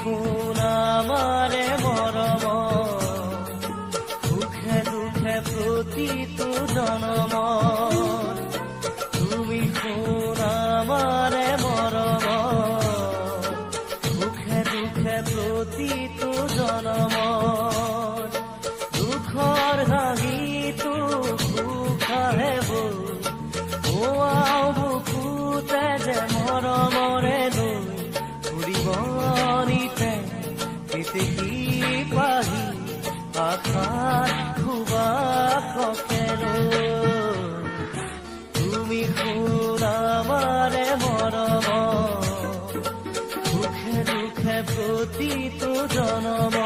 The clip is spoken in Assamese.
শুন আমাৰে মৰম, সুখে দুখে প্ৰতিটো জনম। তুমি শুন আমাৰে মৰম, সুখে দুখে প্ৰতিটো জনম। দুখৰ হাঁহিটো সুখ আহে বৈ, কোৱাও বুকুতে যে মৰমৰে লৈ ফুৰিব নিতে কেতেকী পাহি আশাত সুবাসকে লৈ। তুমি শুন আমাৰে মৰম, সুখে দুখে প্ৰতিটো জনম।